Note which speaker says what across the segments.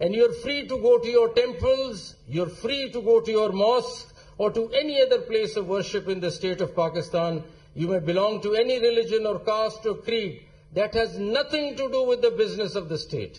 Speaker 1: and you're free to go to your temples, you're free to go to your mosque or to any other place of worship in the state of Pakistan. You may belong to any religion or caste or creed. That has nothing to do with the business of the state.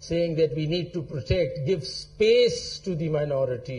Speaker 1: saying that we need to protect, give space to the minority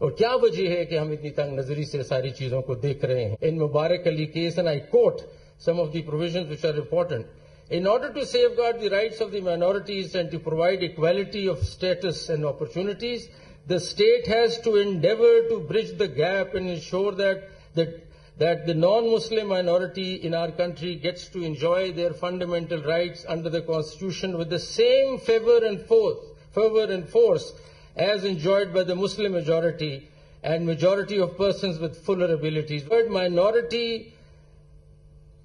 Speaker 1: اور کیا وجہ ہے کہ ہم اتنی تنگ نظری سے ساری چیزوں کو دیکھ رہے ہیں. ان مبارک علی case, and I quote some of the provisions which are important. In order to safeguard the rights of the minorities and to provide equality of status and opportunities, the state has to endeavor to bridge the gap and ensure that the non-Muslim minority in our country gets to enjoy their fundamental rights under the Constitution with the same favor and force as enjoyed by the Muslim majority and majority of persons with fuller abilities. The word minority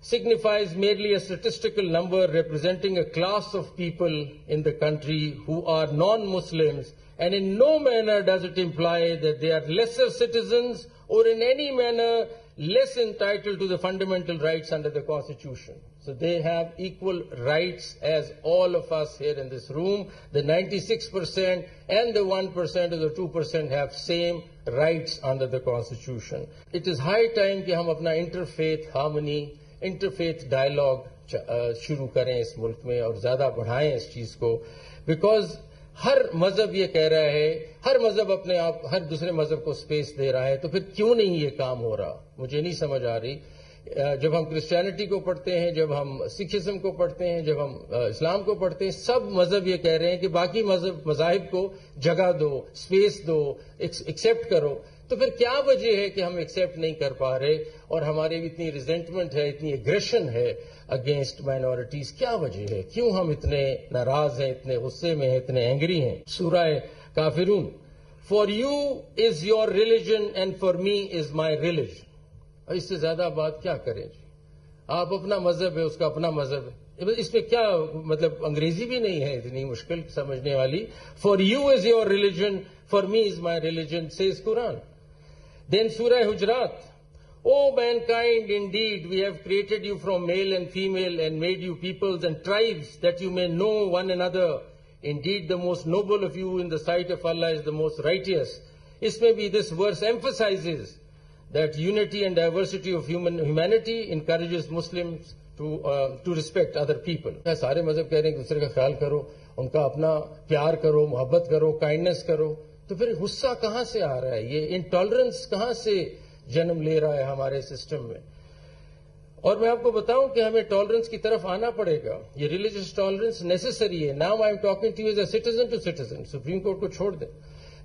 Speaker 1: signifies merely a statistical number representing a class of people in the country who are non-Muslims, and in no manner does it imply that they are lesser citizens or in any manner less entitled to the fundamental rights under the Constitution. So they have equal rights as all of us here in this room. The 96% and the 1% or the 2% have same rights under the Constitution. It is high time کہ ہم اپنا interfaith harmony, interfaith dialogue شروع کریں اس ملک میں اور زیادہ بڑھائیں اس چیز کو, بیکاز ہر مذہب یہ کہہ رہا ہے, ہر مذہب اپنے آپ ہر دوسرے مذہب کو سپیس دے رہا ہے, تو پھر کیوں نہیں یہ کام ہو رہا؟ مجھے نہیں سمجھ آ رہی. جب ہم کرسچینٹی کو پڑھتے ہیں, جب ہم سکھزم کو پڑھتے ہیں, جب ہم اسلام کو پڑھتے ہیں, سب مذہب یہ کہہ رہے ہیں کہ باقی مذاہب کو جگہ دو, سپیس دو, ایکسیپٹ کرو. تو پھر کیا وجہ ہے کہ ہم ایکسیپٹ نہیں کر پا رہے اور ہمارے اتنی ریزنٹمنٹ ہے, اتنی ایگریشن ہے اگینسٹ مائنورٹیز؟ کیا وجہ ہے؟ کیوں ہم اتنے ناراض ہیں, اتنے غصے میں ہیں, اتنے اینگری ہیں؟ سورہ کافرون, for you is your religion and for me is my religion. اس سے زیادہ بات کیا کریں جی؟ آپ اپنا مذہب ہے, اس کا اپنا مذہب ہے, اس میں کیا مطلب انگریزی بھی نہیں ہے اتنی مشکل سمجھنے والی. For you is your religion, for me is my religion, says Quran. دین سورہ حجرات, O mankind, indeed we have created you from male and female and made you peoples and tribes that you may know one another. Indeed the most noble of you in the sight of Allah is the most righteous. اس میں بھی this verse emphasizes that unity and diversity of humanity encourages Muslims to respect other people. سارے مذہب کہہ رہے ہیں کہ دوسرے کا خیال کرو, ان کا اپنا پیار کرو, محبت کرو, کائنڈنس کرو, تو پھر غصہ کہاں سے آ رہا ہے؟ یہ انٹالرنس کہاں سے جنم لے رہا ہے ہمارے سسٹم میں؟ اور میں آپ کو بتاؤں کہ ہمیں ٹالرنس کی طرف آنا پڑے گا. یہ ریلیجس ٹالرنس نیسسری ہے. Now I am talking to you as a citizen to citizen. Supreme court کو چھوڑ دیں,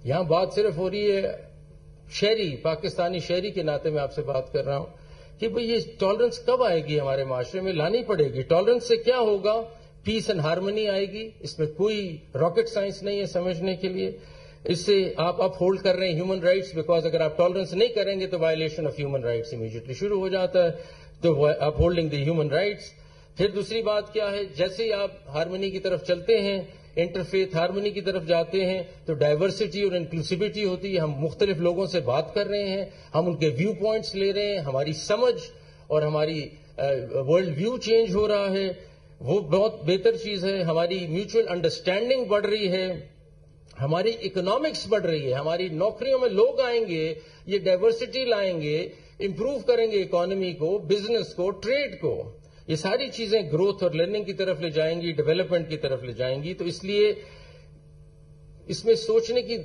Speaker 1: یہاں بات صرف ہو رہی ہے شہری, پاکستانی شہری کے ناطے میں آپ سے بات کر رہا ہوں کہ بھئی یہ ٹالرنس کب آئے گی ہمارے معاشرے میں؟ لانی پڑے گی. ٹالرنس سے کیا ہوگا؟ پیس اینڈ ہارمنی آئے گی. اس میں کوئی راکٹ سائنس نہیں ہے سمجھنے کے لیے. اس سے آپ اپ ہولڈ کر رہے ہیں ہیومن رائٹس, بیکاز اگر آپ ٹالرنس نہیں کریں گے تو violation of human rights immediately شروع ہو جاتا ہے. تو اپ ہولڈنگ دی ہیومن رائٹس. پھر دوسری بات کیا ہے؟ جیسے ہی آپ ہارمنی کی طرف چلتے ہیں, انٹرفیتھ ہارمنی کی طرف جاتے ہیں, تو ڈائیورسٹی اور انکلوسیوٹی ہوتی ہے. ہم مختلف لوگوں سے بات کر رہے ہیں, ہم ان کے ویو پوائنٹس لے رہے ہیں, ہماری سمجھ اور ہماری ورلڈ ویو چینج ہو رہا ہے. وہ بہت بہتر چیز ہے. ہماری میوچل انڈرسٹینڈنگ بڑھ رہی ہے, ہماری اکنامکس بڑھ رہی ہے, ہماری نوکریوں میں لوگ آئیں گے, یہ ڈائیورسٹی لائیں گے, امپروو کریں گے اکانومی کو, بزنس کو, ٹریڈ کو. یہ ساری چیزیں گروتھ اور لرننگ کی طرف لے جائیں گی, ڈیولپمنٹ کی طرف لے جائیں گی. تو اس لیے اس میں سوچنے کی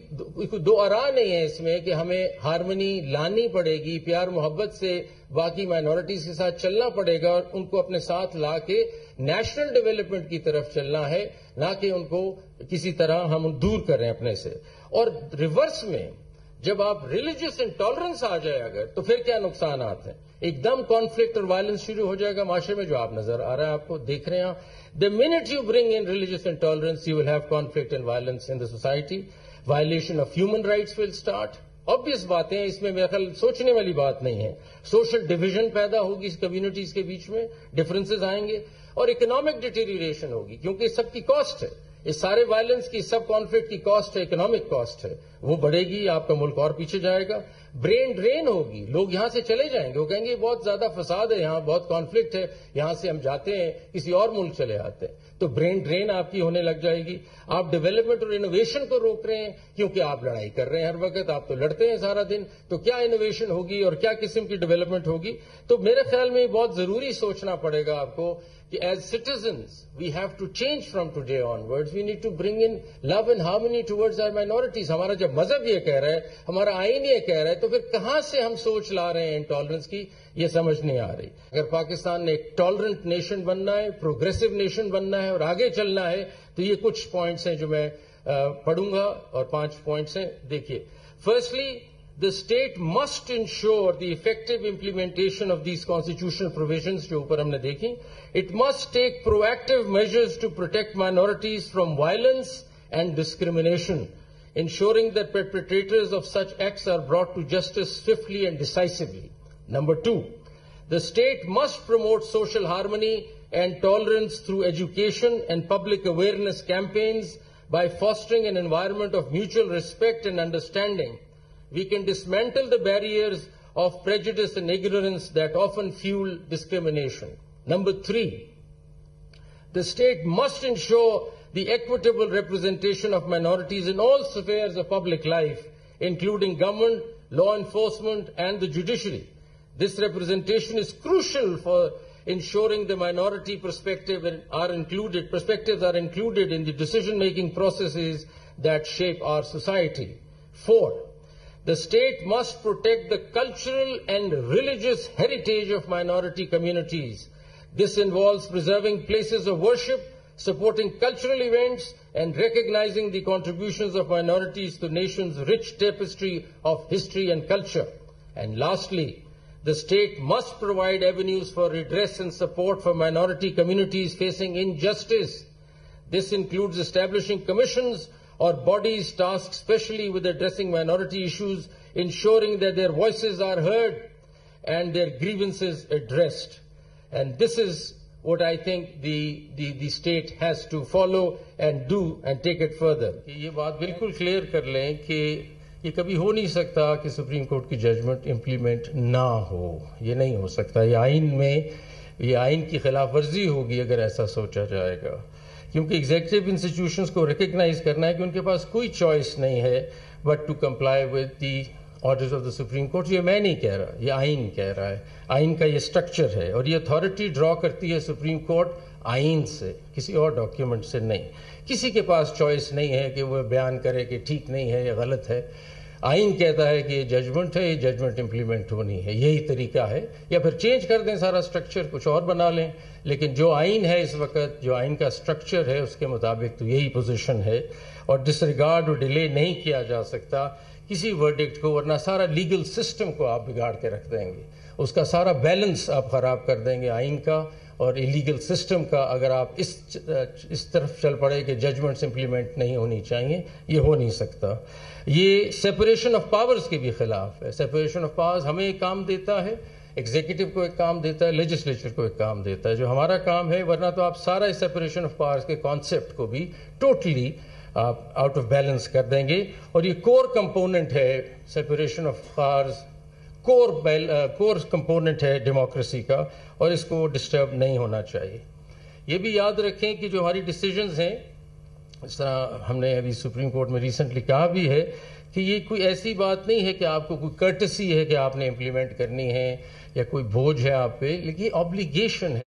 Speaker 1: دو آرا نہیں ہے اس میں کہ ہمیں ہارمنی لانی پڑے گی, پیار محبت سے باقی مائنورٹیز کے ساتھ چلنا پڑے گا اور ان کو اپنے ساتھ لا کے نیشنل ڈیولپمنٹ کی طرف چلنا ہے, نہ کہ ان کو کسی طرح ہم دور کر رہے ہیں اپنے سے. اور ریورس میں جب آپ ریلیجس انٹالرنس آ جائے اگر, تو پھر کیا نقصانات ہیں؟ ایک دم کانفلکٹ اور وائلنس شروع ہو جائے گا معاشرے میں, جو آپ نظر آ رہا ہے, آپ کو دیکھ رہے ہیں. The minute you bring in religious intolerance, you will have conflict and violence in the society. Violation of human rights will start. Obvious باتیں, اس میں میرا خیال سوچنے والی بات نہیں ہے. سوشل ڈویژن پیدا ہوگی اس کمیونٹیز کے بیچ میں, ڈفرینسز آئیں گے, اور اکنامک ڈیٹیریشن ہوگی, کیونکہ اس سب کی کاسٹ ہے. اس سارے وائلنس کی, سب کانفلکٹ کی کاسٹ ہے, اکنامک کاسٹ ہے, وہ بڑھے گی, آپ کا ملک اور پیچھے جائے گا. برین ڈرین ہوگی, لوگ یہاں سے چلے جائیں گے, وہ کہیں گے بہت زیادہ فساد ہے یہاں, بہت کانفلکٹ ہے, یہاں سے ہم جاتے ہیں کسی اور ملک چلے آتے ہیں. تو برین ڈرین آپ کی ہونے لگ جائے گی. آپ ڈیولپمنٹ اور انوویشن کو روک رہے ہیں کیونکہ آپ لڑائی کر رہے ہیں ہر وقت, آپ تو لڑتے ہیں سارا دن, تو کیا انوویشن ہوگی اور کیا قسم کی ڈیولپمنٹ ہوگی؟ تو میرے خیال میں بہت ضروری سوچنا پڑے گا آپ کو as citizens, we have to change from today onwards. We need to bring in love and harmony towards our minorities. ہمارا جب مذہب یہ کہہ رہا ہے, ہمارا آئین یہ کہہ رہا ہے, تو پھر کہاں سے ہم سوچ لا رہے ہیں انٹالرنس کی, یہ سمجھ نہیں آ رہی. اگر پاکستان نے ایک ٹالرنٹ نیشن بننا ہے, پروگریسو نیشن بننا ہے اور آگے چلنا ہے, تو یہ کچھ پوائنٹس ہیں جو میں پڑھوں گا, اور 5 پوائنٹس ہیں. دیکھیے, firstly, the state must ensure the effective implementation of these constitutional provisions جو اوپر ہم نے دیکھی. It must take proactive measures to protect minorities from violence and discrimination, ensuring that perpetrators of such acts are brought to justice swiftly and decisively. Number 2, the state must promote social harmony and tolerance through education and public awareness campaigns by fostering an environment of mutual respect and understanding. We can dismantle the barriers of prejudice and ignorance that often fuel discrimination. Number 3, the state must ensure the equitable representation of minorities in all spheres of public life, including government, law enforcement, and the judiciary. This representation is crucial for ensuring the minority perspectives are included in the decision-making processes that shape our society. 4, the state must protect the cultural and religious heritage of minority communities. This involves preserving places of worship, supporting cultural events, and recognizing the contributions of minorities to the nation's rich tapestry of history and culture. And lastly, the state must provide avenues for redress and support for minority communities facing injustice. This includes establishing commissions or bodies tasked specially with addressing minority issues, ensuring that their voices are heard and their grievances addressed. And this is what I think the state has to follow and do and take it further. یہ بات بالکل clear کر لیں کہ یہ کبھی ہو نہیں سکتا کہ سپریم کورٹ کی ججمنٹ امپلیمنٹ نہ ہو. یہ نہیں ہو سکتا. یہ آئین کی خلاف ورزی ہوگی اگر ایسا سوچا جائے گا, کیونکہ ایگزیکٹو انسٹیٹیوشنز کو ریکگنائز کرنا ہے کہ ان کے پاس کوئی چوائس نہیں ہے but to comply with the orders of the supreme court. یہ میں نہیں کہہ رہا, یہ آئین کہہ رہا ہے. آئین کا یہ اسٹرکچر ہے, اور یہ اتھارٹی ڈرا کرتی ہے سپریم کورٹ آئین سے, کسی اور ڈاکیومنٹ سے نہیں. کسی کے پاس چوائس نہیں ہے کہ وہ بیان کرے کہ ٹھیک نہیں ہے یا غلط ہے. آئین کہتا ہے کہ یہ ججمنٹ ہے, یہ ججمنٹ امپلیمنٹ ہونی ہے, یہی طریقہ ہے. یا پھر چینج کر دیں سارا اسٹرکچر, کچھ اور بنا لیں, لیکن جو آئین ہے اس وقت, جو آئین کا اسٹرکچر ہے, اس کے مطابق تو یہی پوزیشن ہے, اور ڈسریگارڈ اور ڈیلے نہیں کیا جا سکتا کسی ورڈکٹ کو, ورنہ سارا لیگل سسٹم کو آپ بگاڑ کے رکھ دیں گے, اس کا سارا بیلنس آپ خراب کر دیں گے آئین کا اور لیگل سسٹم کا, اگر آپ اس طرف چل پڑے کہ ججمنٹس امپلیمنٹ نہیں ہونی چاہیے. یہ ہو نہیں سکتا. یہ سیپریشن آف پاورز کے بھی خلاف ہے. سیپریشن آف پاورز ہمیں ایک کام دیتا ہے, ایگزیکٹو کو ایک کام دیتا ہے, لیجسلیچر کو ایک کام دیتا ہے, جو ہمارا کام ہے, ورنہ تو آپ سارا سیپریشن آف پاورز کے کانسیپٹ کو بھی ٹوٹلی آپ آؤٹ آف بیلنس کر دیں گے. اور یہ کور کمپوننٹ ہے separation of powers, core component ہے ڈیموکریسی کا, اور اس کو ڈسٹرب نہیں ہونا چاہیے. یہ بھی یاد رکھیں کہ جو ہماری ڈیسیجنز ہیں, اس طرح ہم نے ابھی سپریم کورٹ میں ریسنٹلی کہا بھی ہے کہ یہ کوئی ایسی بات نہیں ہے کہ آپ کو کوئی کرٹسی ہے کہ آپ نے امپلیمنٹ کرنی ہے یا کوئی بوجھ ہے آپ پہ, لیکن یہ آبلیگیشن ہے.